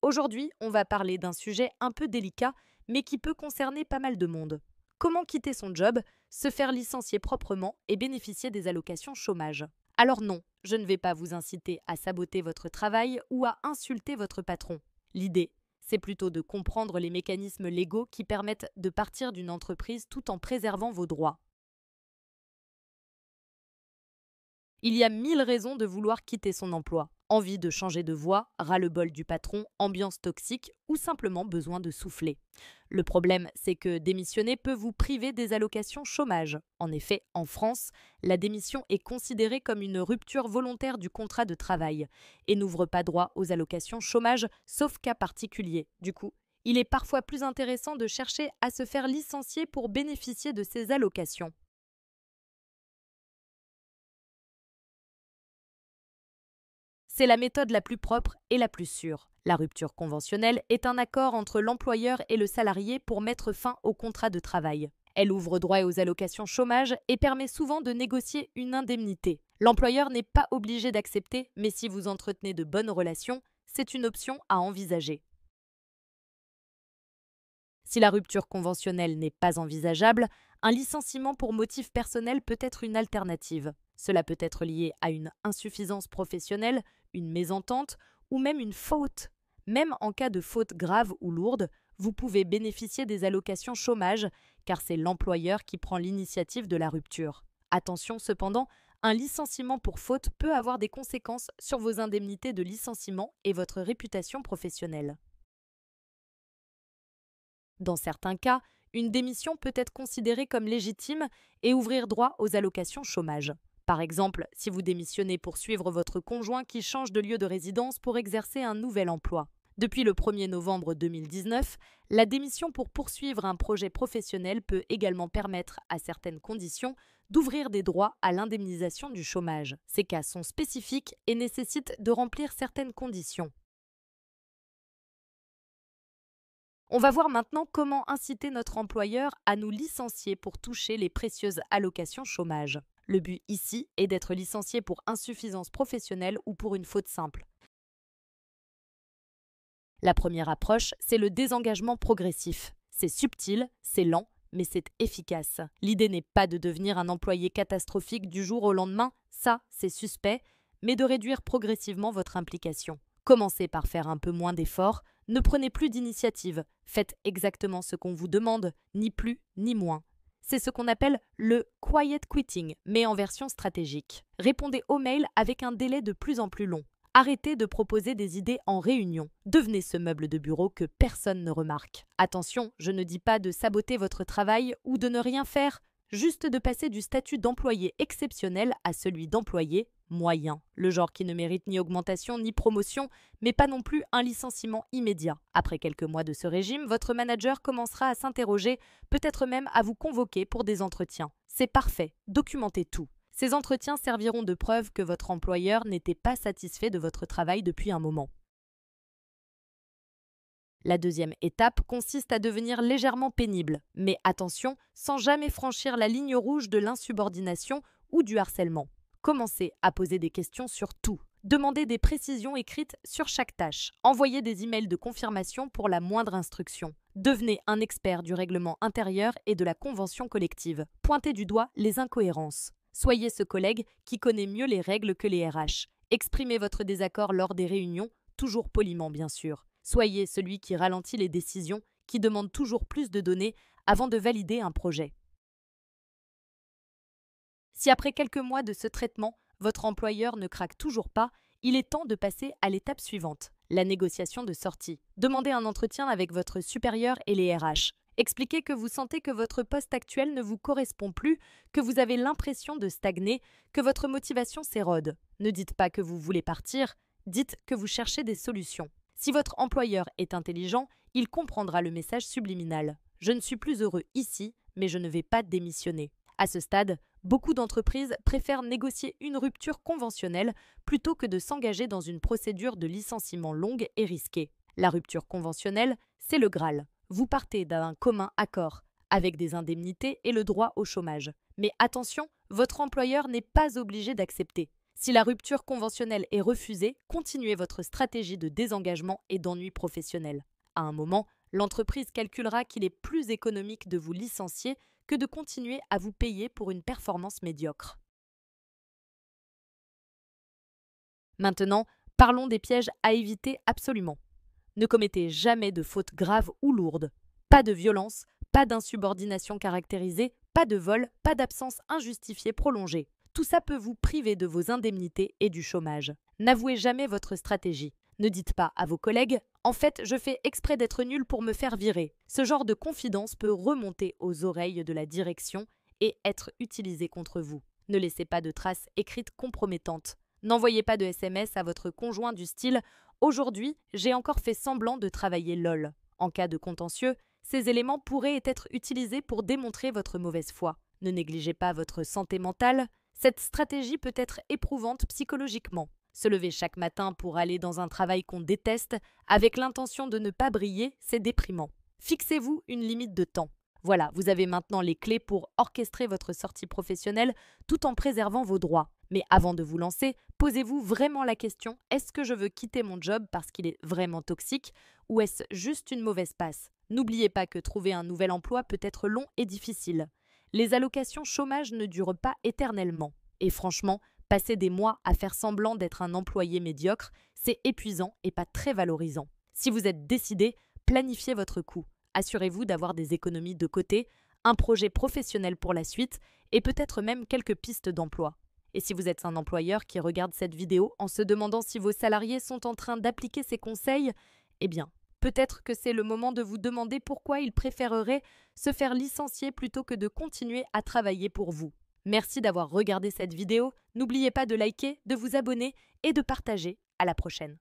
Aujourd'hui, on va parler d'un sujet un peu délicat, mais qui peut concerner pas mal de monde. Comment quitter son job, se faire licencier proprement et bénéficier des allocations chômage? Alors non, je ne vais pas vous inciter à saboter votre travail ou à insulter votre patron. L'idée, c'est plutôt de comprendre les mécanismes légaux qui permettent de partir d'une entreprise tout en préservant vos droits. Il y a 1000 raisons de vouloir quitter son emploi. Envie de changer de voie, ras-le-bol du patron, ambiance toxique ou simplement besoin de souffler. Le problème, c'est que démissionner peut vous priver des allocations chômage. En effet, en France, la démission est considérée comme une rupture volontaire du contrat de travail et n'ouvre pas droit aux allocations chômage, sauf cas particulier. Du coup, il est parfois plus intéressant de chercher à se faire licencier pour bénéficier de ces allocations. C'est la méthode la plus propre et la plus sûre. La rupture conventionnelle est un accord entre l'employeur et le salarié pour mettre fin au contrat de travail. Elle ouvre droit aux allocations chômage et permet souvent de négocier une indemnité. L'employeur n'est pas obligé d'accepter, mais si vous entretenez de bonnes relations, c'est une option à envisager. Si la rupture conventionnelle n'est pas envisageable, un licenciement pour motif personnel peut être une alternative. Cela peut être lié à une insuffisance professionnelle, une mésentente ou même une faute. Même en cas de faute grave ou lourde, vous pouvez bénéficier des allocations chômage car c'est l'employeur qui prend l'initiative de la rupture. Attention cependant, un licenciement pour faute peut avoir des conséquences sur vos indemnités de licenciement et votre réputation professionnelle. Dans certains cas, une démission peut être considérée comme légitime et ouvrir droit aux allocations chômage. Par exemple, si vous démissionnez pour suivre votre conjoint qui change de lieu de résidence pour exercer un nouvel emploi. Depuis le 1er novembre 2019, la démission pour poursuivre un projet professionnel peut également permettre, à certaines conditions, d'ouvrir des droits à l'indemnisation du chômage. Ces cas sont spécifiques et nécessitent de remplir certaines conditions. On va voir maintenant comment inciter notre employeur à nous licencier pour toucher les précieuses allocations chômage. Le but ici est d'être licencié pour insuffisance professionnelle ou pour une faute simple. La première approche, c'est le désengagement progressif. C'est subtil, c'est lent, mais c'est efficace. L'idée n'est pas de devenir un employé catastrophique du jour au lendemain, ça, c'est suspect, mais de réduire progressivement votre implication. Commencez par faire un peu moins d'efforts, ne prenez plus d'initiative, faites exactement ce qu'on vous demande, ni plus ni moins. C'est ce qu'on appelle le quiet quitting, mais en version stratégique. Répondez aux mails avec un délai de plus en plus long. Arrêtez de proposer des idées en réunion. Devenez ce meuble de bureau que personne ne remarque. Attention, je ne dis pas de saboter votre travail ou de ne rien faire, juste de passer du statut d'employé exceptionnel à celui d'employé moyen. Le genre qui ne mérite ni augmentation ni promotion, mais pas non plus un licenciement immédiat. Après quelques mois de ce régime, votre manager commencera à s'interroger, peut-être même à vous convoquer pour des entretiens. C'est parfait, documentez tout. Ces entretiens serviront de preuve que votre employeur n'était pas satisfait de votre travail depuis un moment. La deuxième étape consiste à devenir légèrement pénible, mais attention, sans jamais franchir la ligne rouge de l'insubordination ou du harcèlement. Commencez à poser des questions sur tout. Demandez des précisions écrites sur chaque tâche. Envoyez des emails de confirmation pour la moindre instruction. Devenez un expert du règlement intérieur et de la convention collective. Pointez du doigt les incohérences. Soyez ce collègue qui connaît mieux les règles que les RH. Exprimez votre désaccord lors des réunions, toujours poliment bien sûr. Soyez celui qui ralentit les décisions, qui demande toujours plus de données avant de valider un projet. Si après quelques mois de ce traitement, votre employeur ne craque toujours pas, il est temps de passer à l'étape suivante, la négociation de sortie. Demandez un entretien avec votre supérieur et les RH. Expliquez que vous sentez que votre poste actuel ne vous correspond plus, que vous avez l'impression de stagner, que votre motivation s'érode. Ne dites pas que vous voulez partir, dites que vous cherchez des solutions. Si votre employeur est intelligent, il comprendra le message subliminal. Je ne suis plus heureux ici, mais je ne vais pas démissionner. À ce stade, beaucoup d'entreprises préfèrent négocier une rupture conventionnelle plutôt que de s'engager dans une procédure de licenciement longue et risquée. La rupture conventionnelle, c'est le Graal. Vous partez d'un commun accord, avec des indemnités et le droit au chômage. Mais attention, votre employeur n'est pas obligé d'accepter. Si la rupture conventionnelle est refusée, continuez votre stratégie de désengagement et d'ennui professionnel. À un moment, l'entreprise calculera qu'il est plus économique de vous licencier que de continuer à vous payer pour une performance médiocre. Maintenant, parlons des pièges à éviter absolument. Ne commettez jamais de fautes graves ou lourdes. Pas de violence, pas d'insubordination caractérisée, pas de vol, pas d'absence injustifiée prolongée. Tout ça peut vous priver de vos indemnités et du chômage. N'avouez jamais votre stratégie. Ne dites pas à vos collègues « En fait, je fais exprès d'être nul pour me faire virer ». Ce genre de confidence peut remonter aux oreilles de la direction et être utilisé contre vous. Ne laissez pas de traces écrites compromettantes. N'envoyez pas de SMS à votre conjoint du style « Aujourd'hui, j'ai encore fait semblant de travailler LOL ». En cas de contentieux, ces éléments pourraient être utilisés pour démontrer votre mauvaise foi. Ne négligez pas votre santé mentale. Cette stratégie peut être éprouvante psychologiquement. Se lever chaque matin pour aller dans un travail qu'on déteste avec l'intention de ne pas briller, c'est déprimant. Fixez-vous une limite de temps. Voilà, vous avez maintenant les clés pour orchestrer votre sortie professionnelle tout en préservant vos droits. Mais avant de vous lancer, posez-vous vraiment la question « Est-ce que je veux quitter mon job parce qu'il est vraiment toxique ou est-ce juste une mauvaise passe ?» N'oubliez pas que trouver un nouvel emploi peut être long et difficile. Les allocations chômage ne durent pas éternellement. Et franchement, passer des mois à faire semblant d'être un employé médiocre, c'est épuisant et pas très valorisant. Si vous êtes décidé, planifiez votre coût. Assurez-vous d'avoir des économies de côté, un projet professionnel pour la suite et peut-être même quelques pistes d'emploi. Et si vous êtes un employeur qui regarde cette vidéo en se demandant si vos salariés sont en train d'appliquer ces conseils, eh bien, peut-être que c'est le moment de vous demander pourquoi ils préféreraient se faire licencier plutôt que de continuer à travailler pour vous. Merci d'avoir regardé cette vidéo. N'oubliez pas de liker, de vous abonner et de partager. À la prochaine.